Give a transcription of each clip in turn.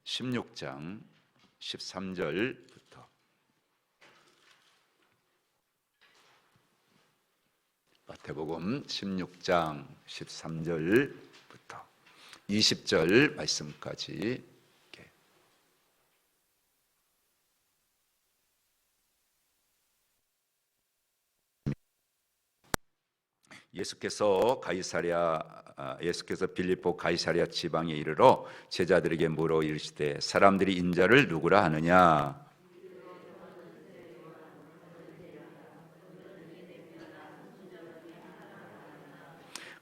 16장 13절부터 마태복음 16장 13절부터 20절 말씀까지 예수께서 빌립보 가이사랴 지방에 이르러 제자들에게 물어 이르시되 사람들이 인자를 누구라 하느냐?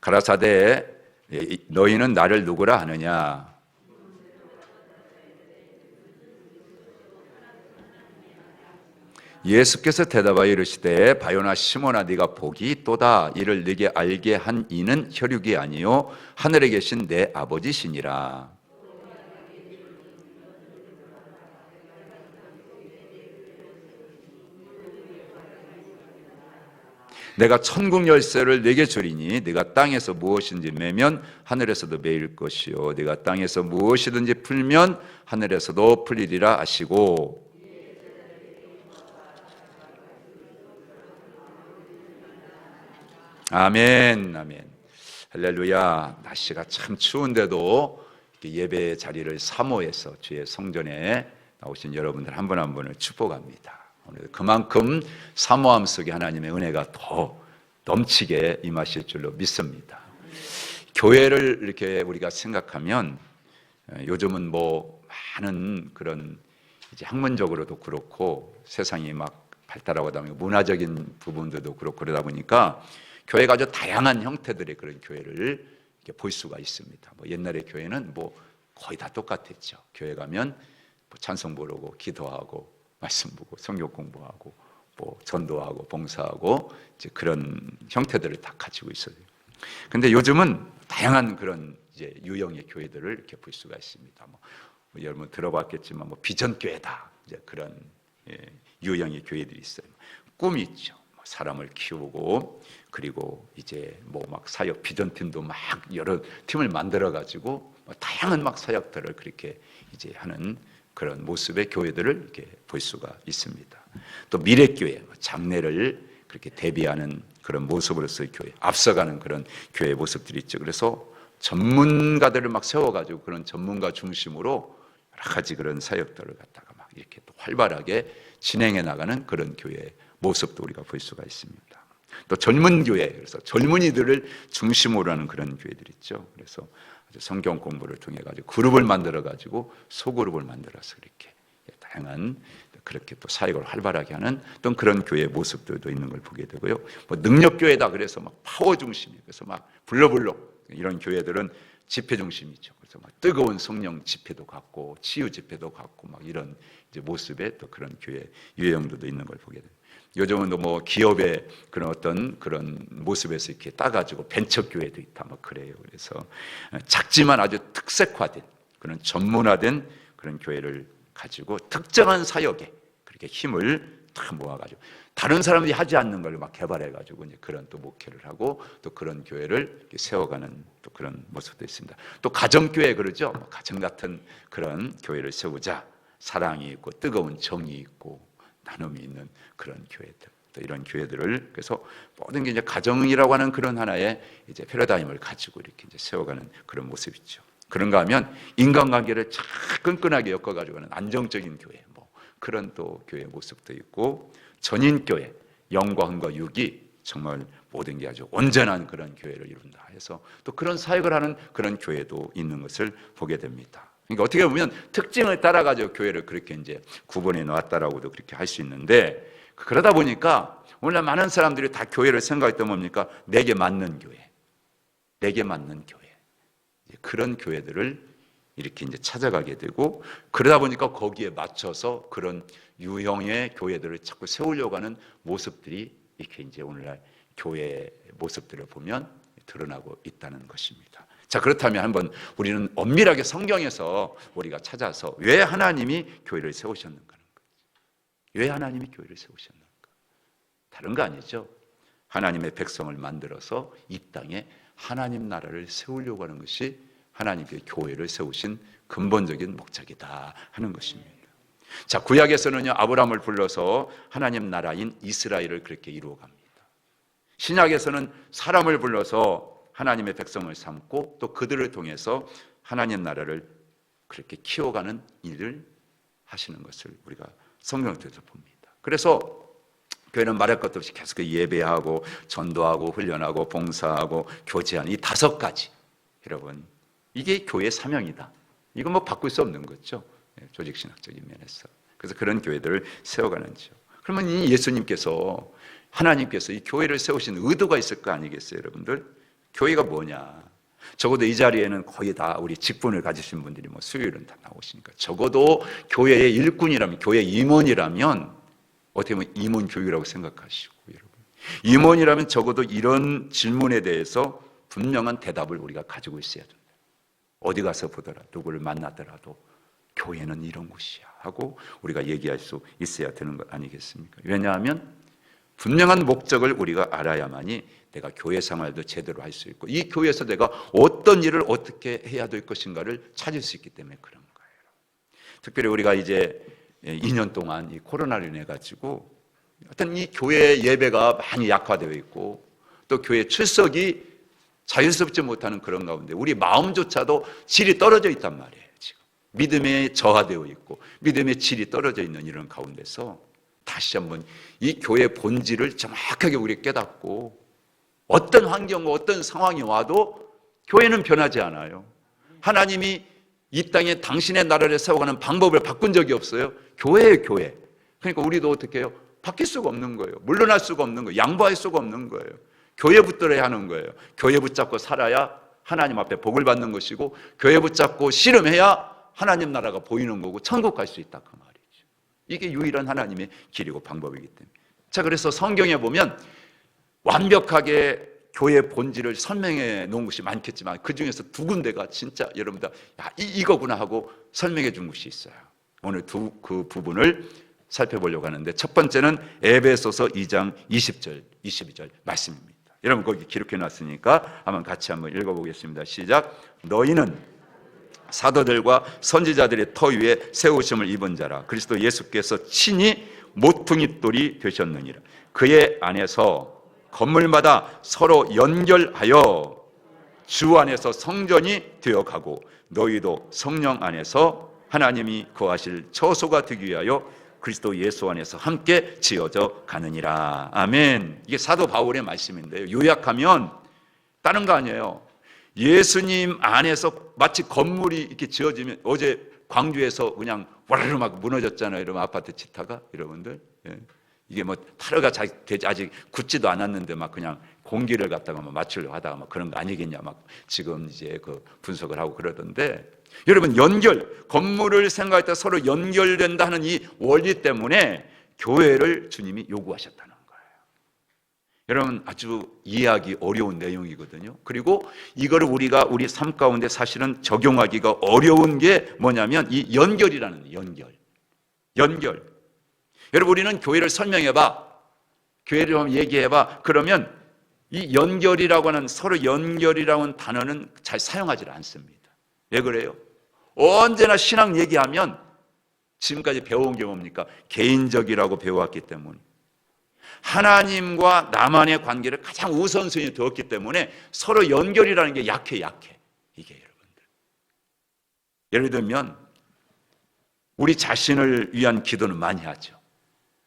가라사대 너희는 나를 누구라 하느냐? 예수께서 대답하여 이르시되 바요나 시몬아 네가 복이 있도다. 이를 네게 알게 한 이는 혈육이 아니요 하늘에 계신 내 아버지시니라. 내가 천국 열쇠를 네게 주리니 네가 땅에서 무엇인지 매면 하늘에서도 매일 것이요 네가 땅에서 무엇이든지 풀면 하늘에서도 풀리리라 하시고 아멘, 아멘. 할렐루야. 날씨가 참 추운데도 예배 자리를 사모해서 주의 성전에 나오신 여러분들 한 분 한 분을 축복합니다. 오늘 그만큼 사모함 속에 하나님의 은혜가 더 넘치게 임하실 줄로 믿습니다. 교회를 이렇게 우리가 생각하면 요즘은 많은 그런 이제 학문적으로도 그렇고 세상이 막 발달하고 하다 보니까 문화적인 부분들도 그렇고 그러다 보니까 교회가 아주 다양한 형태들의 그런 교회를 이렇게 볼 수가 있습니다. 옛날의 교회는 거의 다 똑같았죠. 교회 가면 찬송 부르고 기도하고 말씀 보고 성경 공부하고 전도하고 봉사하고 이제 그런 형태들을 다 가지고 있어요. 근데 요즘은 다양한 그런 이제 유형의 교회들을 이렇게 볼 수가 있습니다. 여러분 들어봤겠지만 비전 교회다 이제 그런 유형의 교회들이 있어요. 꿈이 있죠. 사람을 키우고 그리고 이제 막 사역 비전팀도 막 여러 팀을 만들어 가지고 다양한 사역들을 그렇게 이제 하는 그런 모습의 교회들을 이렇게 볼 수가 있습니다. 또 미래교회 장래를 그렇게 대비하는 그런 모습으로서의 교회, 앞서가는 그런 교회 모습들이 있죠. 그래서 전문가들을 세워가지고 그런 전문가 중심으로 여러 가지 그런 사역들을 갖다가 이렇게 또 활발하게 진행해 나가는 그런 교회 모습도 우리가 볼 수가 있습니다. 또 젊은 교회, 그래서 젊은이들을 중심으로 하는 그런 교회들 있죠. 그래서 성경 공부를 통해 가지고 그룹을 만들어 가지고 소그룹을 만들어서 이렇게 다양한 그렇게 또 사역을 활발하게 하는 어떤 그런 교회의 모습들도 있는 걸 보게 되고요. 능력 교회다 그래서 파워 중심이 그래서 불러불러 이런 교회들은 집회 중심이죠. 그래서 뜨거운 성령 집회도 갖고 치유 집회도 갖고 이런 이제 모습의 또 그런 교회 유형들도 있는 걸 보게 돼요. 요즘은 또 기업의 그런 어떤 그런 모습에서 이렇게 따가지고 벤처 교회도 있다 그래요. 그래서 작지만 아주 특색화된 그런 전문화된 그런 교회를 가지고 특정한 사역에 그렇게 힘을 다 모아가지고 다른 사람들이 하지 않는 걸 개발해가지고 이제 그런 또 목회를 하고 또 그런 교회를 이렇게 세워가는 또 그런 모습도 있습니다. 또 가정교회 그러죠. 가정 같은 그런 교회를 세우자 사랑이 있고 뜨거운 정이 있고 나눔이 있는 그런 교회들, 또 이런 교회들을 그래서 모든 게 이제 가정이라고 하는 그런 하나의 이제 패러다임을 가지고 이렇게 이제 세워가는 그런 모습이죠. 그런가 하면 인간관계를 잘 끈끈하게 엮어가지고는 안정적인 교회, 그런 또 교회 모습도 있고 전인교회, 영과 흥과 육이 정말 모든 게 아주 온전한 그런 교회를 이룬다 해서 또 그런 사역을 하는 그런 교회도 있는 것을 보게 됩니다. 그러니까 어떻게 보면 특징을 따라가지고 교회를 그렇게 이제 구분해 놓았다라고도 그렇게 할 수 있는데 그러다 보니까 오늘날 많은 사람들이 다 교회를 생각했던 뭡니까? 내게 맞는 교회, 내게 맞는 교회. 그런 교회들을 이렇게 이제 찾아가게 되고 그러다 보니까 거기에 맞춰서 그런 유형의 교회들을 자꾸 세우려고 하는 모습들이 이렇게 이제 오늘날 교회 모습들을 보면 드러나고 있다는 것입니다. 자, 그렇다면 한번 우리는 엄밀하게 성경에서 우리가 찾아서 왜 하나님이 교회를 세우셨는가? 왜 하나님이 교회를 세우셨는가? 다른 거 아니죠. 하나님의 백성을 만들어서 이 땅에 하나님 나라를 세우려고 하는 것이 하나님께 교회를 세우신 근본적인 목적이다 하는 것입니다. 자, 구약에서는요, 아브라함을 불러서 하나님 나라인 이스라엘을 그렇게 이루어갑니다. 신약에서는 사람을 불러서 하나님의 백성을 삼고 또 그들을 통해서 하나님 나라를 그렇게 키워가는 일을 하시는 것을 우리가 성경을 통해서 봅니다. 그래서 교회는 말할 것도 없이 계속 예배하고 전도하고 훈련하고 봉사하고 교제하는 이 5가지, 여러분, 이게 교회의 사명이다. 이건 뭐 바꿀 수 없는 거죠, 조직신학적인 면에서. 그래서 그런 교회들을 세워가는지요. 그러면 이 예수님께서, 하나님께서 이 교회를 세우신 의도가 있을 거 아니겠어요, 여러분들? 교회가 뭐냐? 적어도 이 자리에는 거의 다 우리 직분을 가지신 분들이 뭐 수요일은 다 나오시니까 적어도 교회의 일꾼이라면, 교회 임원이라면 어떻게 보면 임원 교육이라고 생각하시고, 여러분, 임원이라면 적어도 이런 질문에 대해서 분명한 대답을 우리가 가지고 있어야 된다. 어디 가서 보더라, 누구를 만나더라도 교회는 이런 곳이야 하고 우리가 얘기할 수 있어야 되는 것 아니겠습니까? 왜냐하면 분명한 목적을 우리가 알아야만이 내가 교회 생활도 제대로 할 수 있고, 이 교회에서 내가 어떤 일을 어떻게 해야 될 것인가를 찾을 수 있기 때문에 그런 거예요. 특별히 우리가 이제 2년 동안 이 코로나로 인해 가지고 어떤 이 교회 예배가 많이 약화되어 있고 또 교회 출석이 자연스럽지 못하는 그런 가운데 우리 마음조차도 질이 떨어져 있단 말이에요. 지금 믿음에 저하되어 있고 믿음의 질이 떨어져 있는 이런 가운데서 다시 한번 이 교회의 본질을 정확하게 우리 깨닫고, 어떤 환경과 어떤 상황이 와도 교회는 변하지 않아요. 하나님이 이 땅에 당신의 나라를 세워가는 방법을 바꾼 적이 없어요. 교회예요, 교회. 그러니까 우리도 어떻게 해요? 바뀔 수가 없는 거예요. 물러날 수가 없는 거예요. 양보할 수가 없는 거예요. 교회 붙들어야 하는 거예요. 교회 붙잡고 살아야 하나님 앞에 복을 받는 것이고, 교회 붙잡고 씨름해야 하나님 나라가 보이는 거고 천국 갈 수 있다, 그 말이죠. 이게 유일한 하나님의 길이고 방법이기 때문에. 자, 그래서 성경에 보면 완벽하게 교회의 본질을 설명해 놓은 것이 많겠지만 그 중에서 2군데가 진짜 여러분들 이거구나 하고 설명해 준 것이 있어요. 오늘 그 부분을 살펴보려고 하는데, 첫 번째는 에베소서 2장 20절 22절 말씀입니다. 여러분 거기 기록해 놨으니까 한번 같이 한번 읽어보겠습니다. 시작. 너희는 사도들과 선지자들의 터 위에 세우심을 입은 자라. 그리스도 예수께서 친히 모퉁이 돌이 되셨느니라. 그의 안에서 건물마다 서로 연결하여 주 안에서 성전이 되어가고 너희도 성령 안에서 하나님이 거하실 처소가 되기 위하여 그리스도 예수 안에서 함께 지어져 가느니라. 아멘. 이게 사도 바울의 말씀인데요, 요약하면 다른 거 아니에요. 예수님 안에서 마치 건물이 이렇게 지어지면, 어제 광주에서 그냥 와르르 막 무너졌잖아요, 여러분. 아파트 지타가, 여러분들. 예. 이게 뭐 타르가 아직 굳지도 않았는데 막 그냥 공기를 갖다가 막 맞추려고 하다가 막 그런 거 아니겠냐 막 지금 이제 그 분석을 하고 그러던데, 여러분 건물을 생각할 때 서로 연결된다 하는 이 원리 때문에 교회를 주님이 요구하셨다는 거예요. 여러분 아주 이해하기 어려운 내용이거든요. 그리고 이거를 우리가 우리 삶 가운데 사실은 적용하기가 어려운 게 뭐냐면 이 연결이라는 연결. 여러분 우리는 교회를 설명해봐, 교회를 한번 얘기해봐, 그러면 이 연결이라고 하는, 서로 연결이라고 하는 단어는 잘 사용하지 않습니다. 왜 그래요? 언제나 신앙 얘기하면 지금까지 배워온 게 뭡니까? 개인적이라고 배워왔기 때문에, 하나님과 나만의 관계를 가장 우선순위에 두었기 때문에 서로 연결이라는 게 약해. 이게 여러분들, 예를 들면 우리 자신을 위한 기도는 많이 하죠.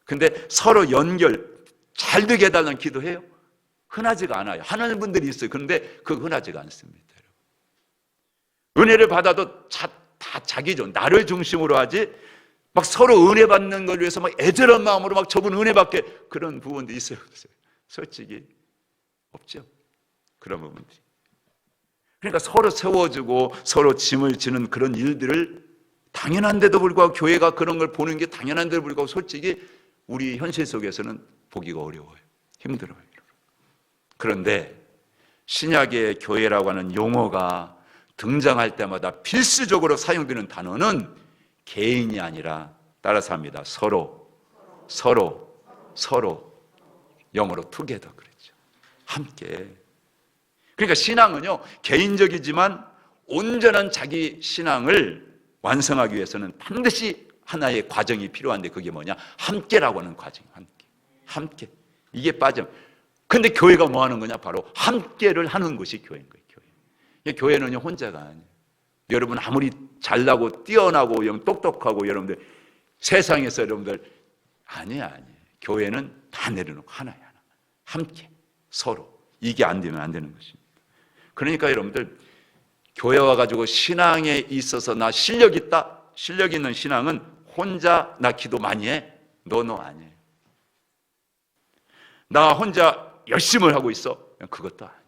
근데 서로 연결 잘 되게 해달라는 기도해요? 흔하지가 않아요. 하는 분들이 있어요. 그런데 그거 흔하지가 않습니다. 은혜를 받아도 다 자기죠. 나를 중심으로 하지 막 서로 은혜 받는 걸 위해서 막 애절한 마음으로 막 저분 은혜 받게, 그런 부분도 있어요. 솔직히 없죠, 그런 부분들이. 그러니까 서로 세워주고 서로 짐을 지는 그런 일들을 당연한데도 불구하고, 교회가 그런 걸 보는 게 당연한데도 불구하고 솔직히 우리 현실 속에서는 보기가 어려워요. 힘들어요. 그런데 신약의 교회라고 하는 용어가 등장할 때마다 필수적으로 사용되는 단어는 개인이 아니라, 따라서 합니다, 서로. 영어로 together 그랬죠. 함께. 그러니까 신앙은요 개인적이지만 온전한 자기 신앙을 완성하기 위해서는 반드시 하나의 과정이 필요한데 그게 뭐냐? 함께라고 하는 과정이에요. 함께. 이게 빠져. 근데 교회가 뭐 하는 거냐? 바로 함께를 하는 것이 교회인 거예요. 교회는요, 혼자가 아니에요. 여러분 아무리 잘나고 뛰어나고 똑똑하고 여러분들 세상에서 여러분들 아니에요. 교회는 다 내려놓고 하나야. 함께 서로. 이게 안 되면 안 되는 것입니다. 그러니까 여러분들 교회 와가지고 신앙에 있어서 나 실력 있다. 실력 있는 신앙은 혼자 나 기도 많이 해. 너 아니에요. 나 혼자 열심을 하고 있어. 그것도 아니에요.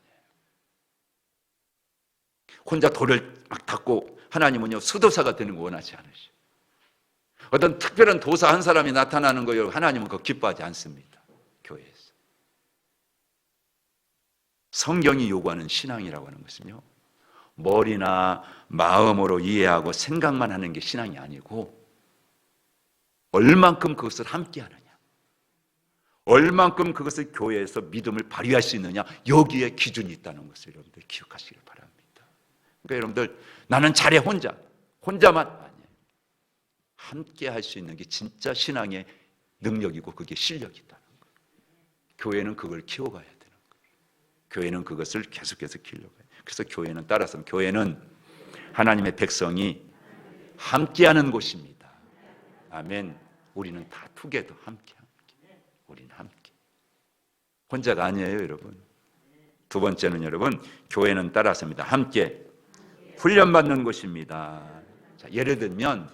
혼자 돌을 막 닦고 하나님은요 수도사가 되는 거 원하지 않으시죠. 어떤 특별한 도사 한 사람이 나타나는 거요 하나님은 그거 기뻐하지 않습니다. 교회에서 성경이 요구하는 신앙이라고 하는 것은요 머리나 마음으로 이해하고 생각만 하는 게 신앙이 아니고 얼만큼 그것을 함께 하느냐, 얼만큼 그것을 교회에서 믿음을 발휘할 수 있느냐, 여기에 기준이 있다는 것을 여러분들 기억하시길 바랍니다. 그러니까 여러분들 나는 잘해 혼자만 아니에요. 함께 할 수 있는 게 진짜 신앙의 능력이고 그게 실력이다는 거예요. 교회는 그걸 키워가야 되는 거예요. 교회는 그것을 계속해서 키우려고 해요. 그래서 교회는 따라서 교회는 하나님의 백성이 함께하는 곳입니다. 아멘. 우리는 다 투게더 함께. 우리는 함께. 혼자가 아니에요, 여러분. 두 번째는 여러분, 교회는 따라서입니다. 함께 훈련받는 곳입니다. 자, 예를 들면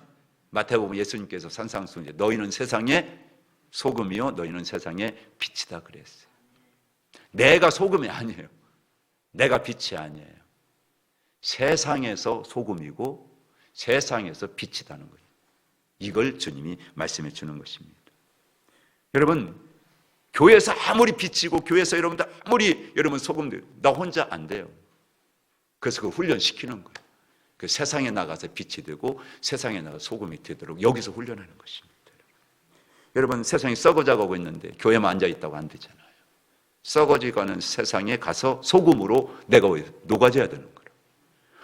마태복음 예수님께서 산상수훈에 너희는 세상의 소금이요 너희는 세상의 빛이다 그랬어요. 내가 소금이 아니에요. 내가 빛이 아니에요. 세상에서 소금이고 세상에서 빛이다는 거예요. 이걸 주님이 말씀해 주는 것입니다. 여러분 교회에서 아무리 빛이고 교회에서 여러분들 아무리 여러분 소금들 나 혼자 안 돼요. 그래서 그 훈련시키는 거예요. 그 세상에 나가서 빛이 되고 세상에 나가서 소금이 되도록 여기서 훈련하는 것입니다. 여러분 세상이 썩어져가고 있는데 교회만 앉아있다고 안 되잖아요. 썩어지가는 세상에 가서 소금으로 내가 녹아져야 되는 거예요.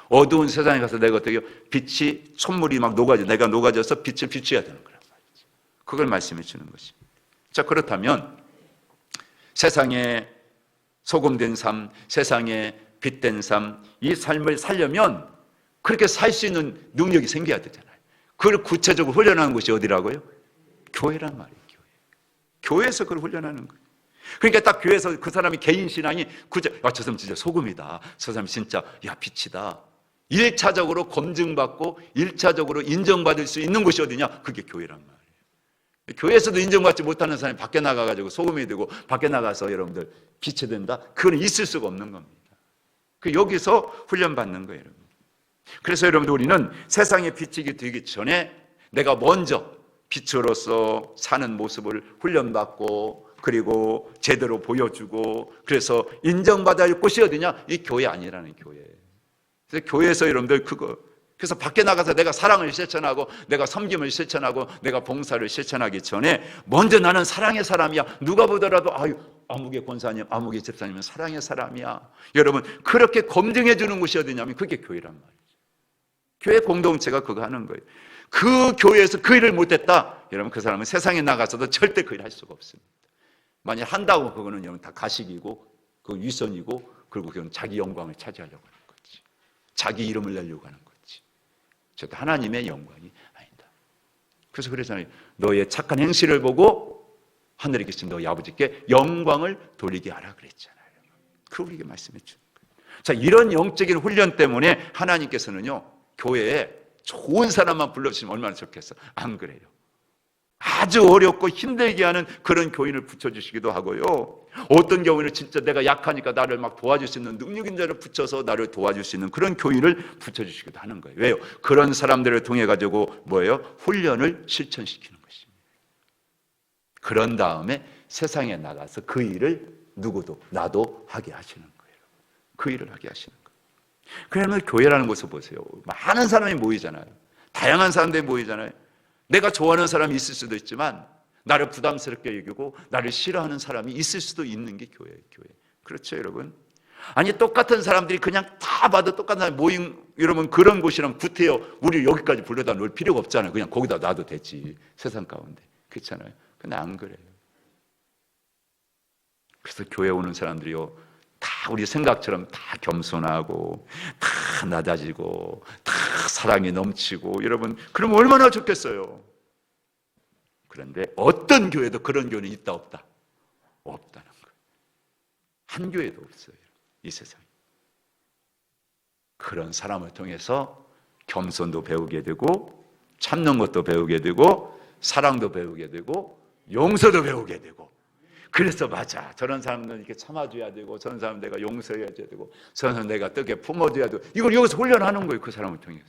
어두운 세상에 가서 내가 어떻게 빛이 손물이 막 녹아져 내가 녹아져서 빛을 비춰야 되는 거란 말이죠. 그걸 말씀해 주는 것입니다. 자 그렇다면 세상에 소금된 삶, 세상에 빛된 삶, 이 삶을 살려면 그렇게 살 수 있는 능력이 생겨야 되잖아요. 그걸 구체적으로 훈련하는 곳이 어디라고요? 교회란 말이에요. 교회에서 그걸 훈련하는 거예요. 그러니까 딱 교회에서 그 사람이 개인 신앙이 저 사람 진짜 소금이다. 저 사람 진짜 빛이다. 1차적으로 검증받고 1차적으로 인정받을 수 있는 곳이 어디냐? 그게 교회란 말이에요. 교회에서도 인정받지 못하는 사람이 밖에 나가가지고 소금이 되고 밖에 나가서 여러분들 빛이 된다? 그건 있을 수가 없는 겁니다. 여기서 훈련받는 거예요, 여러분. 그래서 여러분들 우리는 세상의 빛이 되기 전에 내가 먼저 빛으로서 사는 모습을 훈련받고 그리고 제대로 보여주고 그래서 인정받아야 할 곳이 어디냐? 이 교회 아니라는 교회. 그래서 교회에서 여러분들 그래서 밖에 나가서 내가 사랑을 실천하고 내가 섬김을 실천하고 내가 봉사를 실천하기 전에 먼저 나는 사랑의 사람이야. 누가 보더라도 아무개 권사님, 아무개 집사님은 사랑의 사람이야. 여러분 그렇게 검증해 주는 곳이 어디냐면 그게 교회란 말이죠. 교회 공동체가 그거 하는 거예요. 그 교회에서 그 일을 못했다. 여러분 그 사람은 세상에 나가서도 절대 그 일을 할 수가 없습니다. 만약 한다고 그거는 여러분 다 가식이고 그 위선이고 그리고 그건 자기 영광을 차지하려고 하는 거지. 자기 이름을 내려고 하는 거지. 저도 하나님의 영광이 아니다. 그래서 그러잖아요. 너의 착한 행실을 보고 하늘에 계신 너희 아버지께 영광을 돌리게 하라 그랬잖아요. 그 우리에게 말씀해 주는 거예요. 자, 이런 영적인 훈련 때문에 하나님께서는요 교회에 좋은 사람만 불러주시면 얼마나 좋겠어. 안 그래요. 아주 어렵고 힘들게 하는 그런 교인을 붙여주시기도 하고요. 어떤 경우에는 진짜 내가 약하니까 나를 막 도와줄 수 있는 능력 있는 자를 붙여서 나를 도와줄 수 있는 그런 교인을 붙여주시기도 하는 거예요. 왜요? 그런 사람들을 통해 가지고 뭐예요? 훈련을 실천시키는 것입니다. 그런 다음에 세상에 나가서 그 일을 누구도 나도 하게 하시는 거예요. 그 일을 하게 하시는 거예요. 그러면 교회라는 곳을 보세요. 많은 사람이 모이잖아요. 다양한 사람들이 모이잖아요. 내가 좋아하는 사람이 있을 수도 있지만 나를 부담스럽게 여기고 나를 싫어하는 사람이 있을 수도 있는 게 교회예요. 교회. 그렇죠, 여러분? 아니 똑같은 사람들이 그냥 다 봐도 똑같은 사람 모임, 여러분 그런 곳이랑 구태여 우리 여기까지 불러다 놓을 필요가 없잖아요. 그냥 거기다 놔도 되지, 세상 가운데. 그렇잖아요. 근데 안 그래요. 그래서 교회 오는 사람들이요, 다 우리 생각처럼 다 겸손하고 다 낮아지고 다 사랑이 넘치고, 여러분 그러면 얼마나 좋겠어요. 그런데 어떤 교회도 그런 교회는 있다 없다? 없다는 거예요. 한 교회도 없어요, 이 세상에. 그런 사람을 통해서 겸손도 배우게 되고 참는 것도 배우게 되고 사랑도 배우게 되고 용서도 배우게 되고. 그래서 맞아, 저런 사람은 이렇게 참아줘야 되고 저런 사람은 내가 용서해야 되고 저런 사람은 내가 뜨겁게 품어줘야 되고, 이걸 여기서 훈련하는 거예요, 그 사람을 통해서.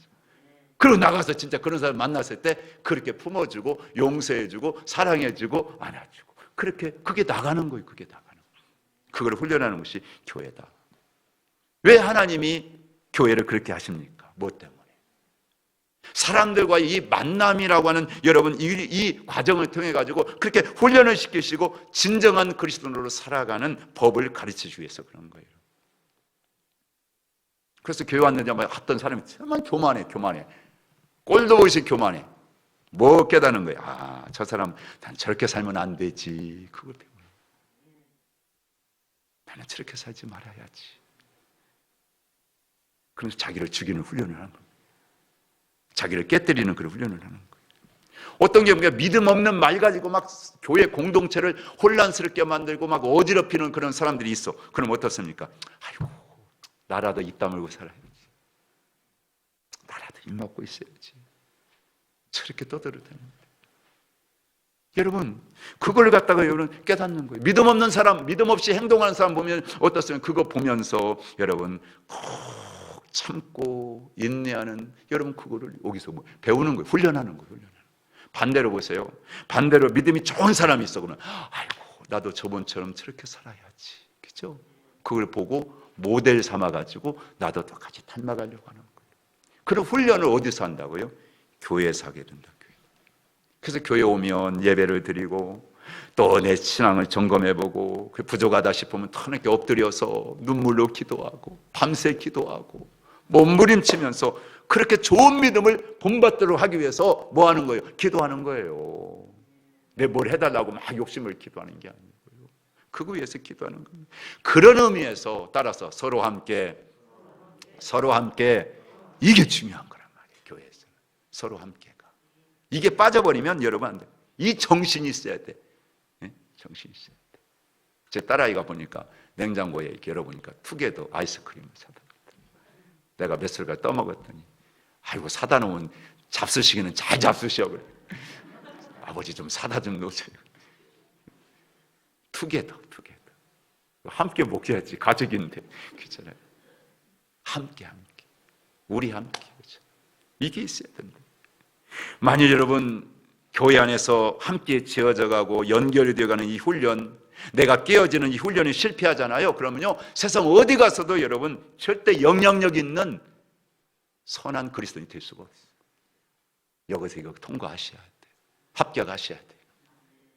그리고 나가서 진짜 그런 사람 만났을 때 그렇게 품어주고 용서해주고 사랑해주고 안아주고, 그렇게 그게 나가는 거예요. 그게 나가는 거예요. 그걸 훈련하는 것이 교회다. 왜 하나님이 교회를 그렇게 하십니까? 뭐 때문에? 사람들과의 이 만남이라고 하는, 여러분 이 과정을 통해 가지고 그렇게 훈련을 시키시고 진정한 그리스도인으로 살아가는 법을 가르치기 위해서 그런 거예요. 그래서 교회 왔는데 어떤 사람이 정말 교만해. 꼴도 보기 교만해. 뭐 깨닫는 거야? 아, 저 사람 난 저렇게 살면 안 되지. 그걸 배우는 거야. 나는 저렇게 살지 말아야지. 그러면서 자기를 죽이는 훈련을 하는 거예요. 자기를 깨뜨리는 그런 훈련을 하는 거예요. 어떤 경우에 믿음 없는 말 가지고 막 교회 공동체를 혼란스럽게 만들고 막 어지럽히는 그런 사람들이 있어. 그럼 어떻습니까? 아이고, 나라도 입 다물고 살아야지. 나라도 입 막고 있어야지. 저렇게 떠들어대는데. 여러분, 그걸 갖다가 여러분 깨닫는 거예요. 믿음 없는 사람, 믿음 없이 행동하는 사람 보면 어떻습니까? 그거 보면서 여러분 꼭 참고 인내하는, 여러분 그거를 여기서 뭐 배우는 거예요. 훈련하는 거예요. 훈련하는 거예요. 반대로 보세요. 반대로 믿음이 좋은 사람이 있어. 그러면 아이고, 나도 저번처럼 저렇게 살아야지. 그죠? 그걸 보고 모델 삼아가지고 나도 똑같이 닮아가려고 하는 거예요. 그런 훈련을 어디서 한다고요? 교회에서 하게 된다. 그래서 교회 오면 예배를 드리고 또 내 신앙을 점검해보고 부족하다 싶으면 터늦게 엎드려서 눈물로 기도하고 밤새 기도하고 몸부림치면서 그렇게 좋은 믿음을 본받도록 하기 위해서 뭐 하는 거예요? 기도하는 거예요. 내 뭘 해달라고 막 욕심을 기도하는 게 아니고요. 그거 위해서 기도하는 겁니다. 그런 의미에서 따라서 서로 함께 이게 중요한 거란 말이에요. 교회에서는 서로 함께가. 이게 빠져버리면 여러분 안 돼. 이 정신이 있어야 돼. 네? 정신이 있어야 돼. 제 딸아이가 보니까 냉장고에 이렇게 열어보니까 투게더 아이스크림을 사다 놨더니 내가 며칠간 떠먹었더니 아이고, 사다 놓은 잡수시기는 잘 잡수셔. 그래. 아버지 좀 사다 좀 놓으세요. 투게더. 함께 먹어야지. 가족인데. 그렇잖아요. 함께. 우리 함께. 그렇죠? 이게 있어야 된다. 만일 여러분 교회 안에서 함께 지어져 가고 연결이 되어가는 이 훈련, 내가 깨어지는 이 훈련이 실패하잖아요. 그러면요, 세상 어디 가서도 여러분 절대 영향력 있는 선한 그리스도인이 될 수가 없어요. 여기서 이거 통과하셔야 돼요. 합격하셔야 돼요.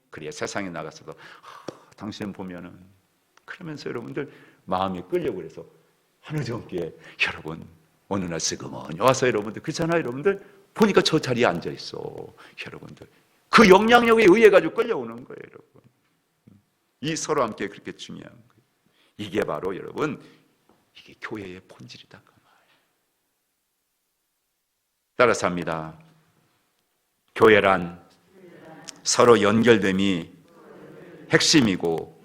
그래야 세상에 나가서도 당신 보면은, 그러면서 여러분들 마음이 끌려고 그래서 하늘정교회 여러분 어느 날 슬그머니 와서 여러분들 그렇잖아요. 여러분들 보니까 저 자리에 앉아 있어. 여러분들 그 영향력에 의해 가지고 끌려오는 거예요. 여러분, 이 서로 함께 그렇게 중요한 거예요. 이게 바로 여러분 이게 교회의 본질이다 그 말이에요. 따라서 합니다. 교회란 서로 연결됨이 핵심이고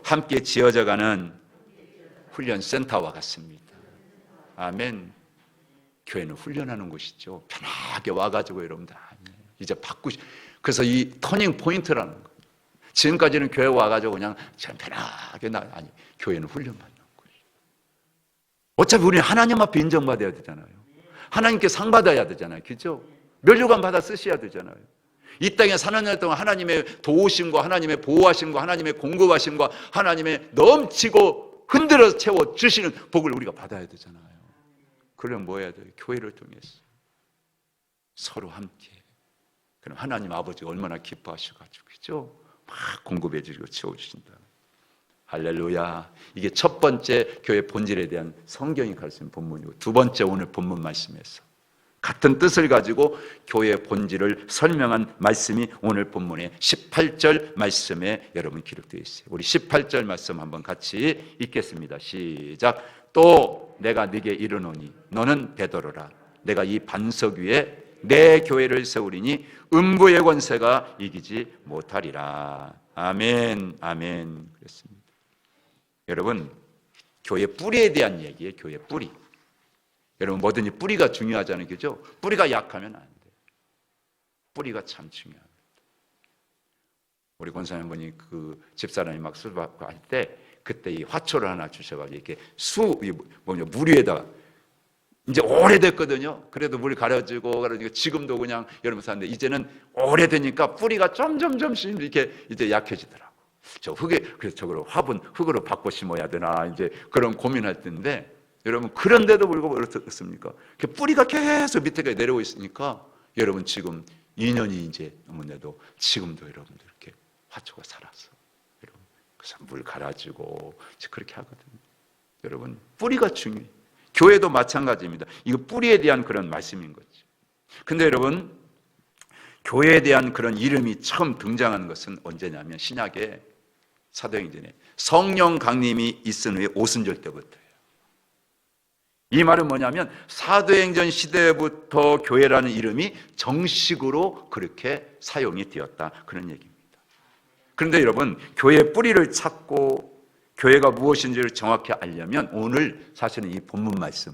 함께 지어져가는 훈련센터와 같습니다. 아멘. 교회는 훈련하는 곳이죠. 편하게 와가지고 여러분들 이제 그래서 이 터닝 포인트라는 거예요. 지금까지는 교회 와가지고 그냥 참 편하게 아니, 교회는 훈련받는 거예요. 어차피 우리는 하나님 앞에 인정받아야 되잖아요. 하나님께 상 받아야 되잖아요. 그죠? 면류관 받아 쓰셔야 되잖아요. 이 땅에 사는 날 동안 하나님의 도우심과 하나님의 보호하심과 하나님의 공급하심과 하나님의 넘치고 흔들어 채워 주시는 복을 우리가 받아야 되잖아요. 그러면 뭐 해야 돼요? 교회를 통해서 서로 함께. 그럼 하나님 아버지가 얼마나 기뻐하셔가지고, 그죠? 막 공급해 주시고 채워주신다. 할렐루야. 이게 첫 번째 교회 본질에 대한 성경이 가르치는 본문이고, 두 번째 오늘 본문 말씀에서 같은 뜻을 가지고 교회의 본질을 설명한 말씀이 오늘 본문의 18절 말씀에 여러분 기록되어 있어요. 우리 18절 말씀 한번 같이 읽겠습니다. 시작. 또 내가 네게 이르노니 너는 베드로라. 내가 이 반석 위에 내 교회를 세우리니 음부의 권세가 이기지 못하리라. 아멘, 아멘. 그렇습니다. 여러분, 교회 뿌리에 대한 얘기예요. 교회 뿌리. 여러분, 뭐든지 뿌리가 중요하잖아요. 그죠? 뿌리가 약하면 안 돼요. 뿌리가 참 중요합니다. 우리 권사님분이 그 집사람이 막 수박고 할 때 그때 이 화초를 하나 주셔가지고 이렇게 물 위에다가 이제 오래됐거든요. 그래도 물 가려지고 지금도 그냥 여러분 사는데 이제는 오래되니까 뿌리가 점점점씩 이렇게 이제 약해지더라고. 저 흙에 그래서 저거를 화분 흙으로 바꿔 심어야 되나 이제 그런 고민할 때인데 여러분 그런데도 불구하고 어떻습니까? 뿌리가 계속 밑에까지 내려오고 있으니까 여러분 지금 2년이 이제 넘었는데도 지금도 여러분들 이렇게 화초가 살았어. 여러분 그래서 물 갈아주고 그렇게 하거든요. 여러분 뿌리가 중요해요. 교회도 마찬가지입니다. 이거 뿌리에 대한 그런 말씀인 거죠. 근데 여러분 교회에 대한 그런 이름이 처음 등장하는 것은 언제냐면 신약의 사도행전에 성령 강림이 있은 후에 오순절 때부터예요. 이 말은 뭐냐면 사도행전 시대부터 교회라는 이름이 정식으로 그렇게 사용이 되었다. 그런 얘기입니다. 그런데 여러분 교회의 뿌리를 찾고 교회가 무엇인지를 정확히 알려면 오늘 사실은 이 본문 말씀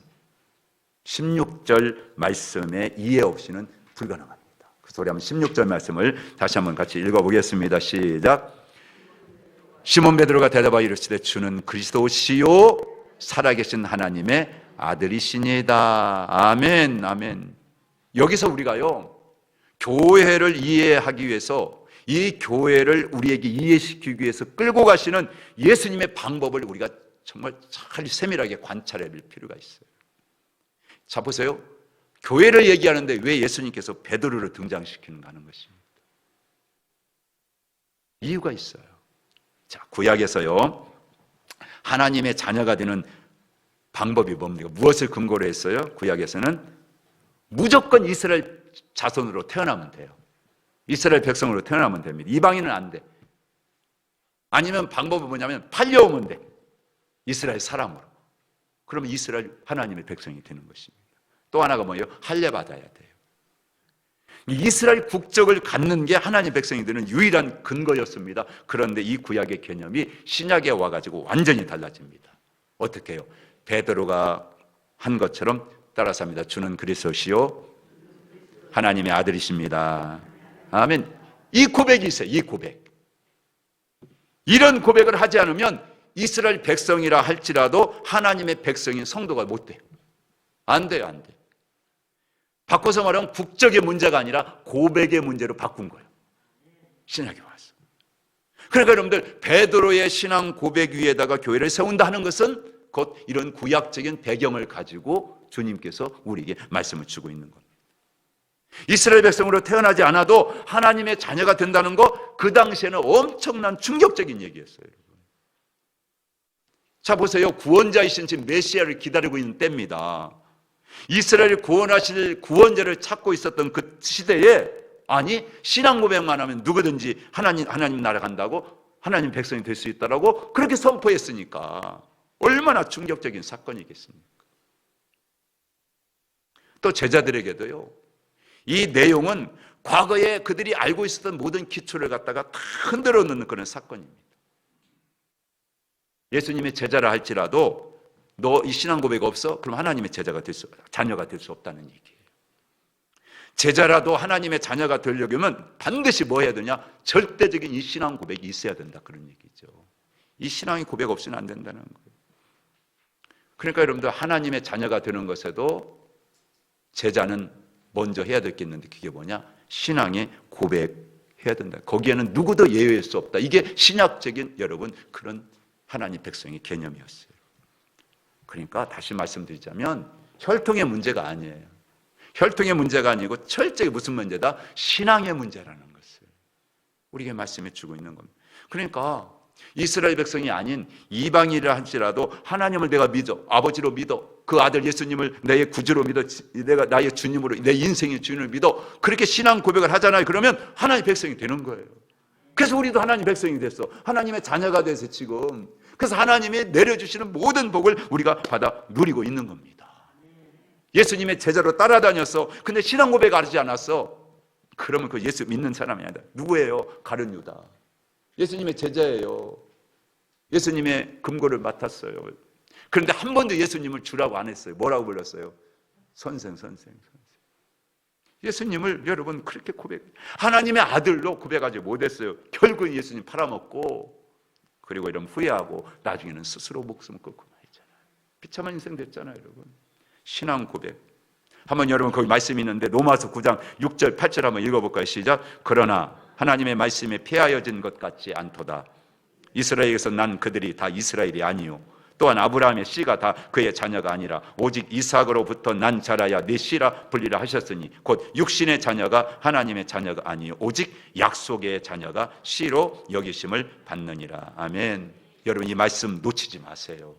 16절 말씀의 이해 없이는 불가능합니다. 그래서 우리 한번 16절 말씀을 다시 한번 같이 읽어보겠습니다. 시작. 시몬 베드로가 대답하여 이르시되 주는 그리스도시요 살아계신 하나님의 아들이시니이다. 아멘, 아멘. 여기서 우리가요 교회를 이해하기 위해서 이 교회를 우리에게 이해시키기 위해서 끌고 가시는 예수님의 방법을 우리가 정말 잘 세밀하게 관찰해 볼 필요가 있어요. 자 보세요. 교회를 얘기하는데 왜 예수님께서 베드로를 등장시키는가 하는 것입니다. 이유가 있어요. 자, 구약에서요 하나님의 자녀가 되는 방법이 뭡니까? 무엇을 근거로 했어요? 구약에서는 무조건 이스라엘 자손으로 태어나면 돼요. 이스라엘 백성으로 태어나면 됩니다. 이방인은 안 돼. 아니면 방법은 뭐냐면 팔려오면 돼. 이스라엘 사람으로. 그러면 이스라엘 하나님의 백성이 되는 것입니다. 또 하나가 뭐예요? 할례 받아야 돼요. 이스라엘 국적을 갖는 게 하나님 백성이 되는 유일한 근거였습니다. 그런데 이 구약의 개념이 신약에 와가지고 완전히 달라집니다. 어떻게 해요? 베드로가 한 것처럼 따라서 합니다. 주는 그리스도시요 하나님의 아들이십니다. 아멘. 이 고백이 있어요. 이 고백. 이런 고백을 하지 않으면 이스라엘 백성이라 할지라도 하나님의 백성인 성도가 못 돼요. 안 돼요. 안 돼요. 바꿔서 말하면 국적의 문제가 아니라 고백의 문제로 바꾼 거예요. 신약에 와서. 그러니까 여러분들 베드로의 신앙 고백 위에다가 교회를 세운다 하는 것은 곧 이런 구약적인 배경을 가지고 주님께서 우리에게 말씀을 주고 있는 겁니다. 이스라엘 백성으로 태어나지 않아도 하나님의 자녀가 된다는 거 그 당시에는 엄청난 충격적인 얘기였어요. 여러분. 자 보세요. 구원자이신 지금 메시아를 기다리고 있는 때입니다. 이스라엘을 구원하실 구원자를 찾고 있었던 그 시대에 아니 신앙 고백만 하면 누구든지 하나님 나라 간다고 하나님 백성이 될 수 있다라고 그렇게 선포했으니까 얼마나 충격적인 사건이겠습니까? 또 제자들에게도요. 이 내용은 과거에 그들이 알고 있었던 모든 기초를 갖다가 다 흔들어 놓는 그런 사건입니다. 예수님의 제자라 할지라도 너 이 신앙 고백 없어? 그럼 하나님의 자녀가 될 수 없다는 얘기예요. 제자라도 하나님의 자녀가 되려면 반드시 뭐 해야 되냐? 절대적인 이 신앙 고백이 있어야 된다 그런 얘기죠. 이 신앙의 고백 없이는 안 된다는 거예요. 그러니까 여러분들 하나님의 자녀가 되는 것에도 제자는 먼저 해야 될 게 있는데 그게 뭐냐? 신앙의 고백해야 된다. 거기에는 누구도 예외일 수 없다. 이게 신약적인 여러분 그런 하나님 백성의 개념이었어요. 그러니까 다시 말씀드리자면 혈통의 문제가 아니에요. 혈통의 문제가 아니고 철저히 무슨 문제다? 신앙의 문제라는 것을 우리에게 말씀해 주고 있는 겁니다. 그러니까 이스라엘 백성이 아닌 이방인이라 할지라도 하나님을 내가 믿어, 아버지로 믿어, 그 아들 예수님을 내 구주로 믿어, 내가 나의 주님으로, 내 인생의 주인을 믿어, 그렇게 신앙 고백을 하잖아요. 그러면 하나님의 백성이 되는 거예요. 그래서 우리도 하나님의 백성이 됐어. 하나님의 자녀가 돼서 지금, 그래서 하나님이 내려주시는 모든 복을 우리가 받아 누리고 있는 겁니다. 예수님의 제자로 따라다녔어. 근데 신앙 고백 하지 않았어. 그러면 그 예수 믿는 사람이 아니다. 누구예요? 가룟 유다. 예수님의 제자예요. 예수님의 금고를 맡았어요. 그런데 한 번도 예수님을 주라고 안 했어요. 뭐라고 불렀어요? 선생. 예수님을 여러분 그렇게 하나님의 아들로 고백하지 못했어요. 결국은 예수님 팔아먹고, 그리고 이런 후회하고 나중에는 스스로 목숨을 끊고 말했잖아요. 비참한 인생 됐잖아요, 여러분. 신앙 고백. 한번 여러분 거기 말씀이 있는데 로마서 9장 6절 8절 한번 읽어볼까요? 시작. 그러나 하나님의 말씀에 폐하여진 것 같지 않도다. 이스라엘에서 난 그들이 다 이스라엘이 아니요, 또한 아브라함의 씨가 다 그의 자녀가 아니라 오직 이삭으로부터 난 자라야 내 씨라 불리라 하셨으니 곧 육신의 자녀가 하나님의 자녀가 아니요 오직 약속의 자녀가 씨로 여기심을 받느니라. 아멘. 여러분 이 말씀 놓치지 마세요.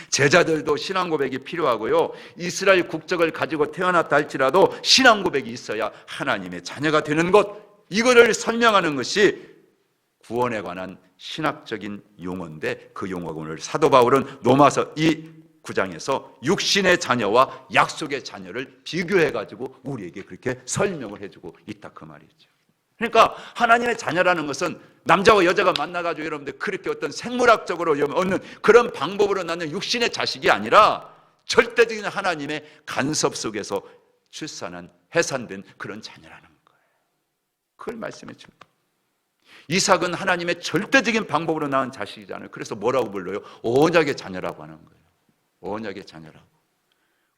제자들도 신앙 고백이 필요하고요, 이스라엘 국적을 가지고 태어났다 할지라도 신앙 고백이 있어야 하나님의 자녀가 되는 것, 이거를 설명하는 것이 구원에 관한 신학적인 용어인데, 그 용어가 오늘 사도 바울은 로마서 이 9장에서 육신의 자녀와 약속의 자녀를 비교해가지고 우리에게 그렇게 설명을 해주고 있다, 그 말이죠. 그러니까 하나님의 자녀라는 것은 남자와 여자가 만나가지고 여러분들 그렇게 어떤 생물학적으로 얻는 그런 방법으로 낳는 육신의 자식이 아니라 절대적인 하나님의 간섭 속에서 출산한, 해산된 그런 자녀라는 거예요. 그걸 말씀해 줍니다. 이삭은 하나님의 절대적인 방법으로 낳은 자식이잖아요. 그래서 뭐라고 불러요? 언약의 자녀라고 하는 거예요. 언약의 자녀라고.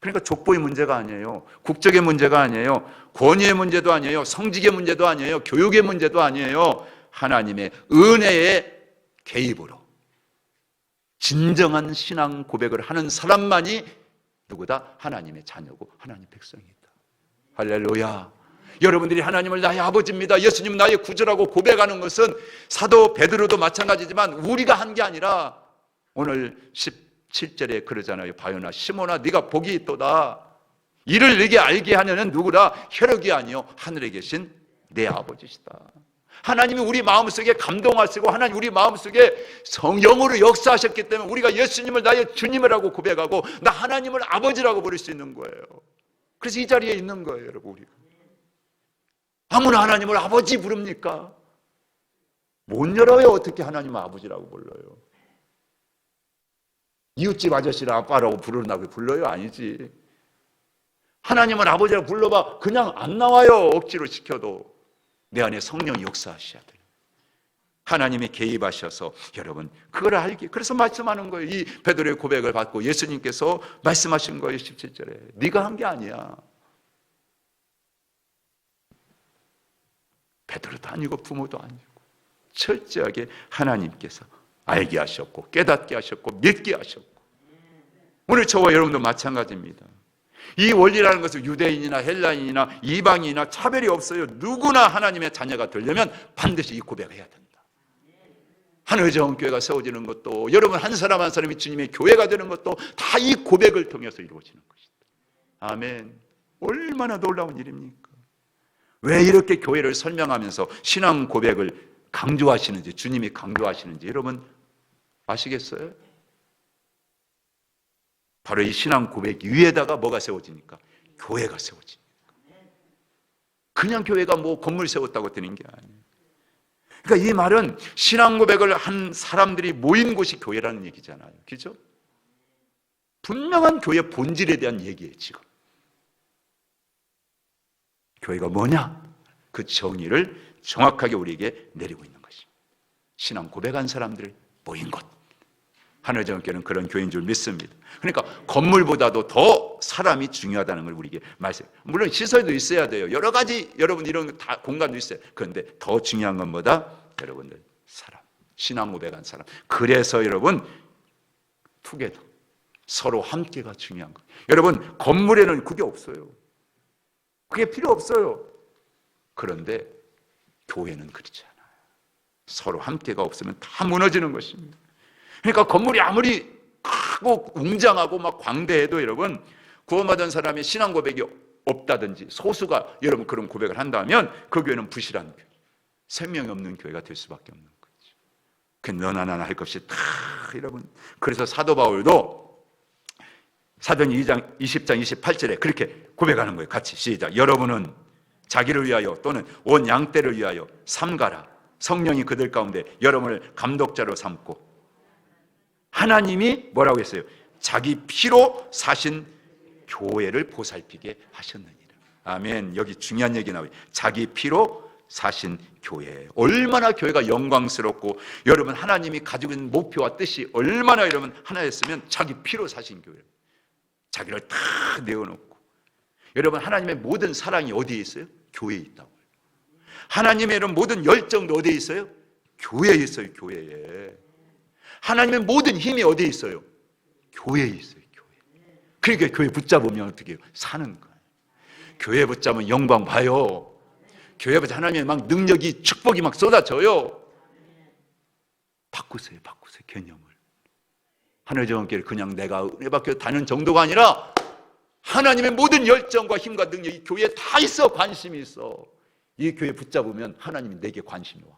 그러니까 족보의 문제가 아니에요. 국적의 문제가 아니에요. 권위의 문제도 아니에요. 성직의 문제도 아니에요. 교육의 문제도 아니에요. 하나님의 은혜의 개입으로 진정한 신앙 고백을 하는 사람만이 누구다? 하나님의 자녀고 하나님의 백성이다. 할렐루야. 여러분들이 하나님을 나의 아버지입니다, 예수님 나의 구주라고 고백하는 것은 사도 베드로도 마찬가지지만 우리가 한 게 아니라 오늘 17절에 그러잖아요. 바요나 시몬아 네가 복이 있도다. 이를 네게 알게 하려는 누구라? 혈육이 아니요 하늘에 계신 내 아버지시다. 하나님이 우리 마음속에 감동하시고 하나님 우리 마음속에 성령으로 역사하셨기 때문에 우리가 예수님을 나의 주님이라고 고백하고 나 하나님을 아버지라고 부를 수 있는 거예요. 그래서 이 자리에 있는 거예요, 여러분. 우리가 아무나 하나님을 아버지 부릅니까? 못 열어요. 어떻게 하나님을 아버지라고 불러요? 이웃집 아저씨를 아빠라고 부르나고 불러요? 아니지. 하나님을 아버지라고 불러봐 그냥 안 나와요. 억지로 시켜도. 내 안에 성령이 역사하셔야 돼요. 하나님이 개입하셔서 여러분 그걸 알게, 그래서 말씀하는 거예요. 이 베드로의 고백을 받고 예수님께서 말씀하신 거예요. 17절에 네가 한 게 아니야. 베드로도 아니고 부모도 아니고 철저하게 하나님께서 알게 하셨고 깨닫게 하셨고 믿게 하셨고, 오늘 저와 여러분도 마찬가지입니다. 이 원리라는 것은 유대인이나 헬라인이나 이방인이나 차별이 없어요. 누구나 하나님의 자녀가 되려면 반드시 이 고백을 해야 된다. 하늘정교회가 세워지는 것도, 여러분 한 사람 한 사람이 주님의 교회가 되는 것도 다 이 고백을 통해서 이루어지는 것이다. 아멘. 얼마나 놀라운 일입니까? 왜 이렇게 교회를 설명하면서 신앙 고백을 강조하시는지, 주님이 강조하시는지 여러분 아시겠어요? 바로 이 신앙 고백 위에다가 뭐가 세워지니까? 교회가 세워지니까. 그냥 교회가 뭐 건물 세웠다고 되는 게 아니에요. 그러니까 이 말은 신앙 고백을 한 사람들이 모인 곳이 교회라는 얘기잖아요. 그죠? 분명한 교회 본질에 대한 얘기예요, 지금. 교회가 뭐냐? 그 정의를 정확하게 우리에게 내리고 있는 것입니다. 신앙 고백한 사람들 모인 곳. 하늘정교회는 그런 교회인 줄 믿습니다. 그러니까 건물보다도 더 사람이 중요하다는 걸 우리에게 말씀해요. 물론 시설도 있어야 돼요. 여러 가지 여러분 이런 다 공간도 있어요. 그런데 더 중요한 건 뭐다? 여러분들 사람, 신앙 고백한 사람. 그래서 여러분 투게더, 서로 함께가 중요한 거예요. 여러분 건물에는 그게 없어요. 그게 필요 없어요. 그런데 교회는 그렇지 않아요. 서로 함께가 없으면 다 무너지는 것입니다. 그러니까 건물이 아무리 크고 웅장하고 막 광대해도 여러분, 구원받은 사람이 신앙 고백이 없다든지 소수가 여러분 그런 고백을 한다면 그 교회는 부실한 교회, 생명이 없는 교회가 될 수밖에 없는 거죠. 그 너나 나나 할 것 없이 다 여러분. 그래서 사도 바울도 사도행 2장 20장 28절에 그렇게 고백하는 거예요. 같이 시작. 여러분은 자기를 위하여 또는 온 양떼를 위하여 삼가라. 성령이 그들 가운데 여러분을 감독자로 삼고 하나님이 뭐라고 했어요? 자기 피로 사신 교회를 보살피게 하셨느니라. 아멘. 여기 중요한 얘기 나와요. 자기 피로 사신 교회. 얼마나 교회가 영광스럽고 여러분 하나님이 가지고 있는 목표와 뜻이 얼마나 여러분 하나였으면 자기 피로 사신 교회. 자기를 다 내어놓고. 여러분 하나님의 모든 사랑이 어디에 있어요? 교회에 있다고. 하나님의 이런 모든 열정도 어디에 있어요? 교회에 있어요. 교회에. 하나님의 모든 힘이 어디에 있어요? 교회에 있어요. 교회. 그러니까 교회 붙잡으면 어떻게 해요? 사는 거예요. 교회 붙잡으면 영광 봐요. 교회 붙잡으면 하나님의 막 능력이 축복이 막 쏟아져요. 바꾸세요. 바꾸세요. 개념을. 하늘의 정원교회를 그냥 내가 은혜받고 다니는 정도가 아니라 하나님의 모든 열정과 힘과 능력이 교회에 다 있어. 관심이 있어. 이 교회 붙잡으면 하나님이 내게 관심이 와.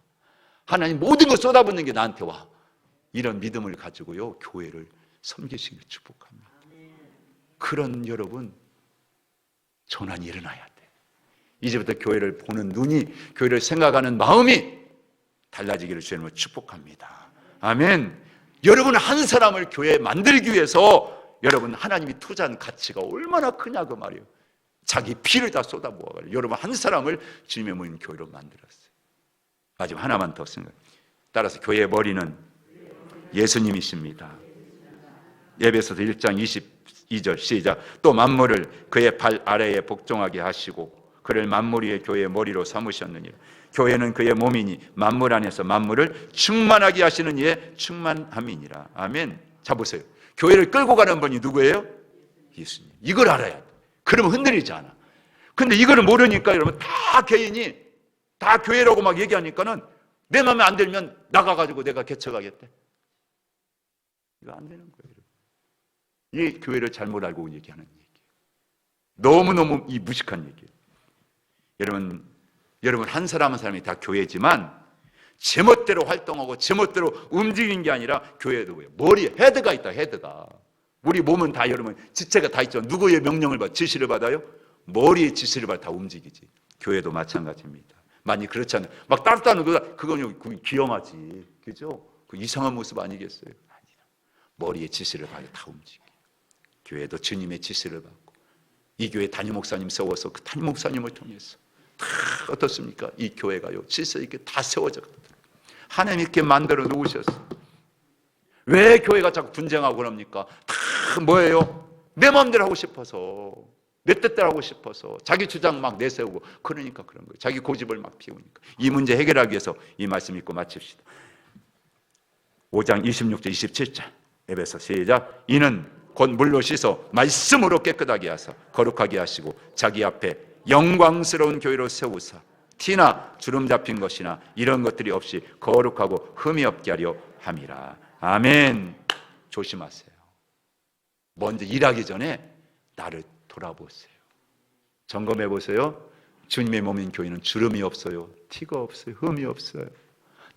하나님 모든 걸 쏟아붓는 게 나한테 와. 이런 믿음을 가지고요 교회를 섬기시길 축복합니다. 그런 여러분 전환이 일어나야 돼. 이제부터 교회를 보는 눈이, 교회를 생각하는 마음이 달라지기를 주님을 축복합니다. 아멘. 여러분 한 사람을 교회에 만들기 위해서 여러분 하나님이 투자한 가치가 얼마나 크냐 그 말이에요. 자기 피를 다 쏟아부어가지고 여러분 한 사람을 주님의 모인 교회로 만들었어요. 마지막 하나만 더 생각해요. 따라서 교회의 머리는 예수님이십니다. 에베소서 1장 22절 시작. 또 만물을 그의 발 아래에 복종하게 하시고 그를 만물 위에 교회의 머리로 삼으셨느니라. 교회는 그의 몸이니 만물 안에서 만물을 충만하게 하시는 이의 충만함이니라. 아멘. 자 보세요. 교회를 끌고 가는 분이 누구예요? 예수님. 이걸 알아야 돼. 그러면 흔들리지 않아. 근데 이거를 모르니까 여러분 다 개인이 다 교회라고 막 얘기하니까는 내 마음에 안 들면 나가가지고 내가 개척하겠대. 이거 안 되는 거예요. 이 교회를 잘못 알고 얘기하는 얘기예요. 너무너무 이 무식한 얘기예요. 여러분 한 사람 한 사람이 다 교회지만 제멋대로 활동하고 제멋대로 움직이는 게 아니라 교회도 뭐예요? 머리에 헤드가 있다. 헤드가. 우리 몸은 다 여러분 지체가 다 있죠. 누구의 명령을 받아? 지시를 받아요? 머리의 지시를 받아 다 움직이지. 교회도 마찬가지입니다. 많이 그렇지 않아요. 막 따뜻한 거 그건 귀염하지. 그죠? 그 이상한 모습 아니겠어요? 아니야. 머리의 지시를 받아 다 움직여. 교회도 주님의 지시를 받고 이 교회 담임 목사님 세워서 그 담임 목사님을 통해서 다 어떻습니까? 이 교회가요 질서 있게 다 세워졌거든요. 하나님 이렇게 만들어 놓으셨어요. 왜 교회가 자꾸 분쟁하고 그럽니까? 다 뭐예요? 내 마음대로 하고 싶어서, 내 뜻대로 하고 싶어서 자기 주장 막 내세우고 그러니까 그런 거예요. 자기 고집을 막 피우니까. 이 문제 해결하기 위해서 이 말씀 읽고 마칩시다. 5장 26절 27절 에베소 시작. 이는 곧 물로 씻어 말씀으로 깨끗하게 하사 거룩하게 하시고 자기 앞에 영광스러운 교회로 세우사 티나 주름 잡힌 것이나 이런 것들이 없이 거룩하고 흠이 없게 하려 함이라. 아멘. 조심하세요. 먼저 일하기 전에 나를 돌아보세요. 점검해 보세요. 주님의 몸인 교회는 주름이 없어요. 티가 없어요. 흠이 없어요.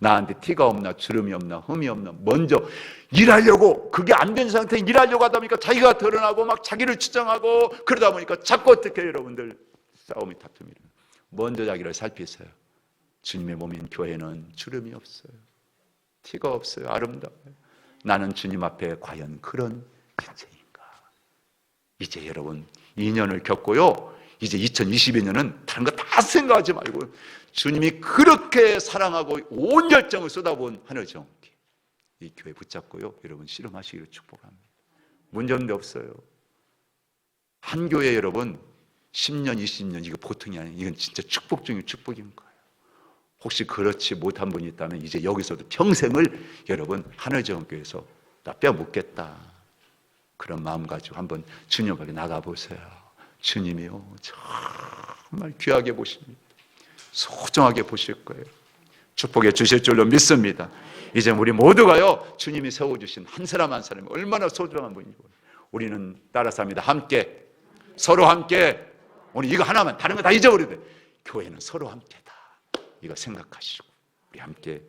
나한테 티가 없나 주름이 없나 흠이 없나 먼저 일하려고 그게 안 된 상태에 일하려고 하다 보니까 자기가 드러나고 막 자기를 주장하고 그러다 보니까 자꾸 어떻게 여러분들 싸움이 다툼이 먼저 자기를 살피세요. 주님의 몸인 교회는 주름이 없어요. 티가 없어요. 아름다워요. 나는 주님 앞에 과연 그런 존재인가? 이제 여러분 2년을 겪고요. 이제 2022년은 다른 거 다 생각하지 말고 주님이 그렇게 사랑하고 온 열정을 쏟아부은 하늘정기 이 교회 붙잡고요. 여러분 실험하시기를 축복합니다. 문제는 없어요. 한 교회 여러분 10년, 20년 이거 보통이 아니에요. 이건 진짜 축복 중에 축복인 거예요. 혹시 그렇지 못한 분이 있다면 이제 여기서도 평생을 여러분 하늘정교회에서 나 빼먹겠다. 그런 마음 가지고 한번 주님 앞에 나가보세요. 주님이요 정말 귀하게 보십니다. 소중하게 보실 거예요. 축복해 주실 줄로 믿습니다. 이제 우리 모두가요, 주님이 세워주신 한 사람 한 사람이 얼마나 소중한 분이고, 우리는 따라서 합니다. 함께, 서로 함께. 우리 이거 하나만, 다른 거 다 잊어버려도 돼. 교회는 서로 함께다, 이거 생각하시고 우리 함께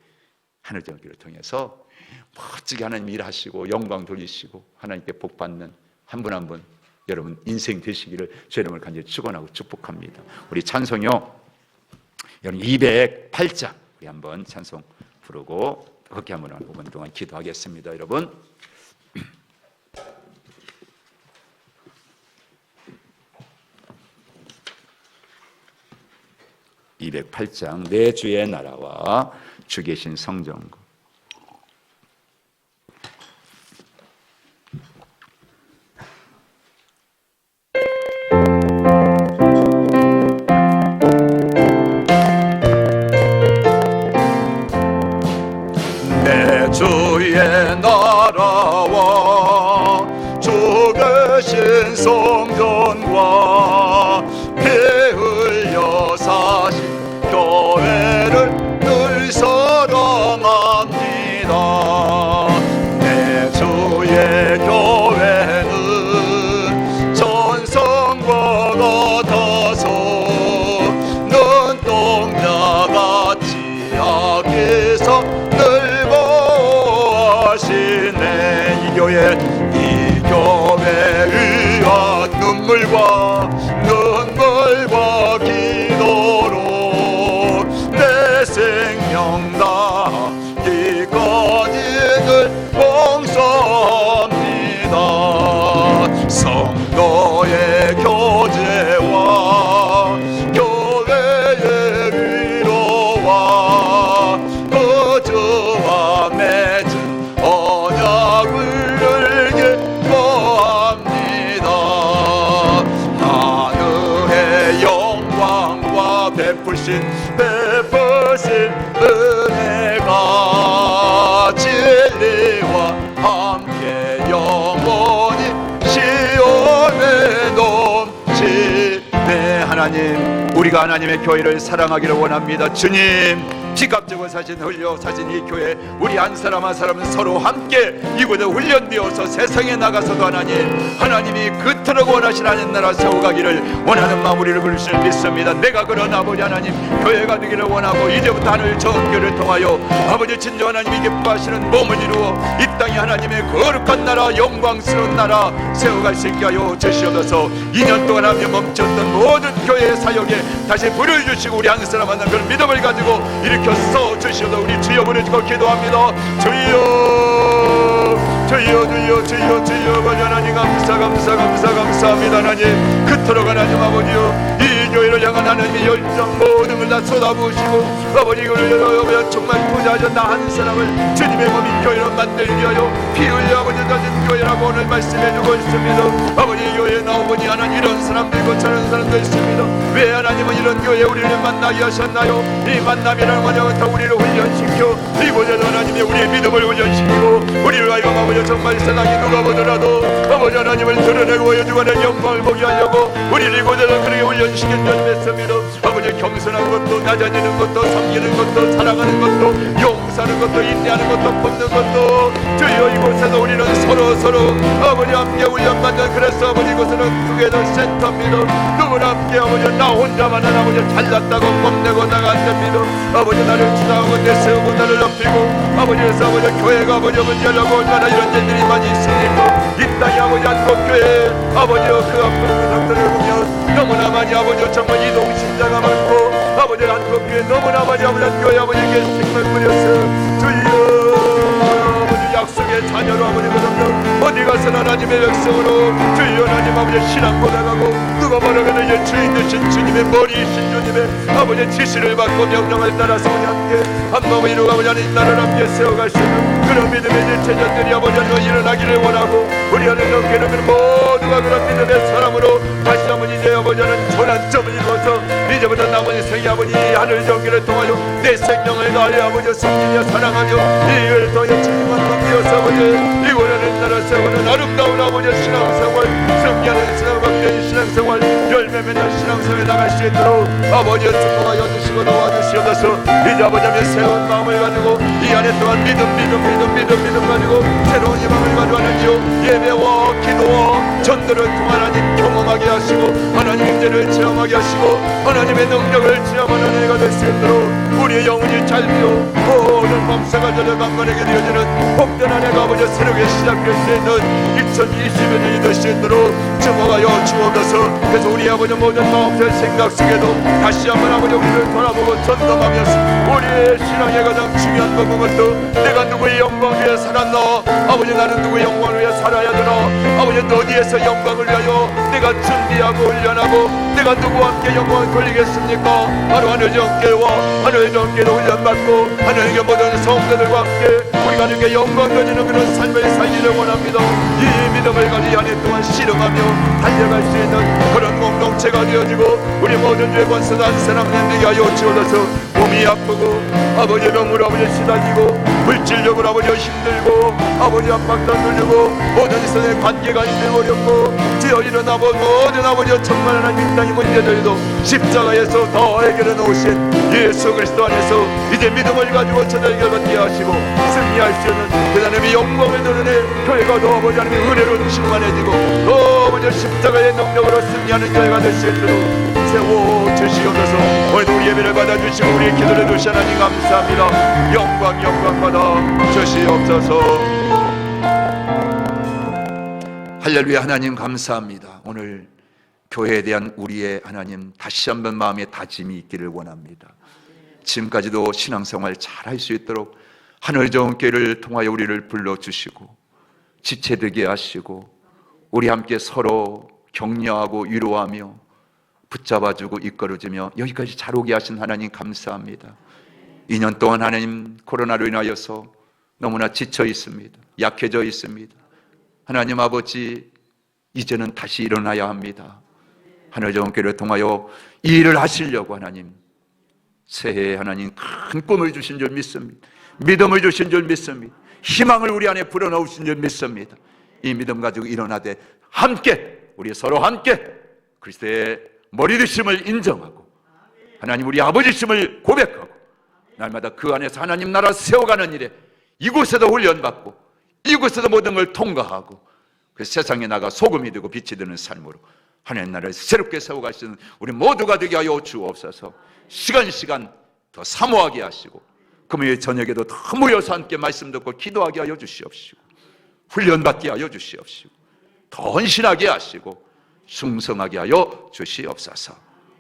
하늘 정기를 통해서 멋지게 하나님 일하시고 영광 돌리시고 하나님께 복 받는 한 분 한 분 여러분 인생 되시기를 주 이름을 간절히 축원하고 축복합니다. 우리 찬송요, 여러분 208장 우리 한번 찬송 부르고 그렇게 한번 5분 동안 기도하겠습니다. 여러분 208장 내 주의 나라와 주 계신 성전과 내 주의 나라와 주 계신 성전과 피 흘려 사신 교회를 늘 사랑합니다. 내 주의 교회는 전성과 같아서 눈동자같이 악에서 늘 보호하시네. 이 교회에 의한 눈물과 기도로 내 생명 다하기까지 늘 봉사합니다. 성도의 교제와 교회의 위로와 그주와 맺은 언약을 기뻐합니다. 하늘의 영광과 베푸신 은혜가 진리와 함께 영원히 시온에 넘치네. 하나님, 우리가 하나님의 교회를 사랑하기를 원합니다. 주님, 피값주고 흘려 사신 이 교회, 우리 한 사람 한 사람은 서로 함께 이곳에 훈련되어서 세상에 나가서도 하나님이 그토록 원하시는 나라 세워가기를 원하는 마무리를 부르실 믿습니다. 내가 그런 아버지 하나님 교회가 되기를 원하고, 이제부터 하늘 정교를 통하여 아버지 진정 하나님이 기뻐하시는 몸을 이루어 이 땅에 하나님의 거룩한 나라, 영광스러운 나라 세워갈 수 있게 하여 주시옵소서. 2년 동안 하며 멈췄던 모든 교회의 사역에 다시 불을 주시고 우리 한 사람 한 사람 그런 믿음을 가지고 일으켜서 주시옵소서. 우리 주여 부르짖고 기도합니다. 주여 아버지 하나님 감사합니다. 하나님 그토록 하나님 아버지요 이 교회를 향한 하나님의 열정 모든 걸 다 쏟아부으시고 아버지 이걸 정말 부자하셨 나 한 사람을 주님의 몸이 교회로 만들기 위하여 피 흘려 아버지 다진 교회라고 오늘 말씀해주고 있습니다. 아버지 이 교회에 나오보니 하나님 이런 사람도 있고 저런 사람도 있습니다. 왜 하나님은 이런 교회에 우리를 만나게 하셨나요? 이 만남이라는 것은 다 우리를 훈련시켜 이곳에서 하나님의 우리의 믿음을 훈련시키고 우리를 하여금 아버지 정말 세상에 누가 보더라도 아버지 하나님을 드러내고 보여주고 내 영광을 보게 하려고 우리를 이곳에서 그렇게 훈련시킨 줄 믿습니다. 아버지 겸손한 것도 낮아지는 것도 섬기는 것도 사랑하는 것도 용서하는 것도 인내하는 것도 돕는 것도 주여 이곳에서 우리는 서로 아버지 함께 훈련받는 그래서 아버지 이곳은 그게 더 센터입니다. 누구나 함께 아버지 나 혼자만은 아버지 잘났다고 뽐내고 나가 안 됩니다. 아버지 나를 주장하고 내세우고 나를 높이고 아버지에서 아버지 교회가 아버지 열려고 얼마나 이런 일들이 많이 있습니다. 이 땅에 아버지 한국교회 아버지여 그 아픈 사람들을 보면 너무나 많이 아버지 정말 이동신자가 많고 아버지 한국교회 너무나 많이 아버지 교회 아버지에게 생명 뿌렸어. 주여 아버지 약속의 자녀로 아버지 그러면 어디 가서 하나님의 백성으로 주여 하나님 아버지 신앙 고백하고 누가 말하면 이제 주인 되신 주님의 머리이신 주님의 아버지 지시를 받고 명령을 따라서 우리 함께 한 마음을 이루고 아버지 하나님 나라를 함께 세워갈 수 있는 그런 믿음의 일체전들이 아버지 하나님 일어나기를 원하고 우리 하나님 넘기는 모두가 그런 믿음의 사람으로 다시 한번 이제 아버지 하나님 전환점을 이루어서 이제부터 남은 인생이 아버지 하늘 정기를 통하여 내 생명을 다하여 아버지 섬기며 사랑하며 이를 통하여 주님만 섬기어서 아버지 이곳에는 나라 세우는 아름다운 아버지 신앙생활 승리하는 신앙생활 열매 하나님의 신앙생활에 나갈 수 있도록 아버지의 축복하여 주시고 도와주시옵소서. 이제 아버지의 새로운 마음을 가지고 이 안에 또한 믿음 가지고 새로운 희망을 가지고 하나님 예배와 기도와 전도를 통해 하나님 경험하게 하시고 하나님 임재를 체험하게 하시고 하나님의 능력을 체험하는 해가 될 수 있도록 우리의 영혼이 잘되어 모든 범사가 저를 강건하게 되어지는 복된 한 해가 아버지 새롭게 시작될 수 있는 2020년이 될 수 있도록 축복하여 주옵소서. 그래서 우리 아버지 모든 마음의 생각 속에도 다시 한번 아버지 우리를 돌아보고 점검하면서 우리의 신앙의 가장 중요한 부분은 내가 누구의 영광 위해 살았나, 아버지 나는 누구의 영광을 위해 살아야 되나, 아버지 어디에서 영광을 위하여 내가 준비하고 훈련하고 내가 누구와 함께 영광을 돌리겠습니까? 바로 하늘의 영계와 하늘의 영계로 훈련받고 하늘의 모든 성도들과 함께 우리가 하늘의 영광 가지는 그런 삶을 살기를 원합니다. 이 믿음을 가지고 한 해 동안 실험하며 달려갈 수 있는 그런 공동체가 되어지고 우리 모든 죄 권세도 한 사람 남에게 하여 주옵소서. 몸이 아프고 아버지 병으로 아버지 시달리고 물질적으로 아버지 힘들고 아버지 압박도 들고 모든 세상의 관계가 힘들고 어렵고 주여 일어나 모든 아버지 정말 하나님 땅의 문제들도 십자가에서 다 해결해 놓으신 예수 그리스도 안에서 이제 믿음을 가지고 저들 결받게 하시고 승리할 수 있는 그 하나님의 영광을 드러내 교회가 더 아버지 하나님의 은혜로 충만해지고 더 아버지 십자가의 능력으로 승리하는 교회가 될 수 있도록 세워주시옵소서. 오늘도 우리 예배를 받아주시고 우리의 기도를 주시 하나님 감사합니다. 영광 받아 주시옵소서. 할렐루야. 하나님 감사합니다. 오늘 교회에 대한 우리의 하나님 다시 한번 마음의 다짐이 있기를 원합니다. 지금까지도 신앙생활 잘할 수 있도록 하늘 좋은 교회를 통하여 우리를 불러주시고 지체되게 하시고 우리 함께 서로 격려하고 위로하며 붙잡아주고 이끌어주며 여기까지 잘 오게 하신 하나님 감사합니다. 2년 동안 하나님 코로나로 인하여서 너무나 지쳐 있습니다. 약해져 있습니다. 하나님 아버지 이제는 다시 일어나야 합니다. 하늘 좋은 교회를 통하여 이 일을 하시려고 하나님 새해에 하나님 큰 꿈을 주신 줄 믿습니다. 믿음을 주신 줄 믿습니다. 희망을 우리 안에 불어넣으신 줄 믿습니다. 이 믿음 가지고 일어나되 함께 우리 서로 함께 그리스도의 머리 되심을 인정하고 하나님 우리 아버지심을 고백하고 날마다 그 안에서 하나님 나라 세워가는 일에 이곳에도 훈련받고 이곳에도 모든 걸 통과하고 그 세상에 나가 소금이 되고 빛이 되는 삶으로 하나님 나라를 새롭게 세워가시는 우리 모두가 되게 하여 주옵소서. 시간 더 사모하게 하시고 금요일 저녁에도 더 모여서 함께 말씀 듣고 기도하게 하여 주시옵시고 훈련받게 하여 주시옵시고 더 헌신하게 하시고 충성하게 하여 주시옵소서.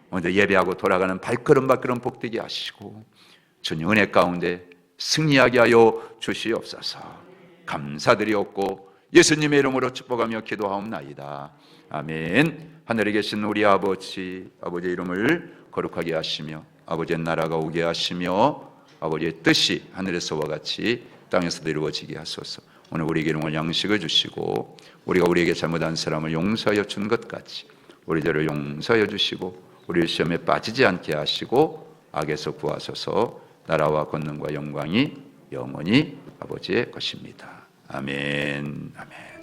오늘 예배하고 돌아가는 발걸음 복되게 하시고 주님 은혜 가운데 승리하게 하여 주시옵소서. 감사드리옵고 예수님의 이름으로 축복하며 기도하옵나이다. 아멘. 하늘에 계신 우리 아버지의 이름을 거룩하게 하시며 아버지의 나라가 오게 하시며 아버지의 뜻이 하늘에서와 같이 땅에서도 이루어지게 하소서. 오늘 우리에게 일용할 양식을 주시고 우리가 우리에게 잘못한 사람을 용서하여 준 것 같이 우리 죄를 용서하여 주시고 우리를 시험에 빠지지 않게 하시고 악에서 구하소서. 나라와 권능과 영광이 영원히 아버지의 것입니다. 아멘. 아멘.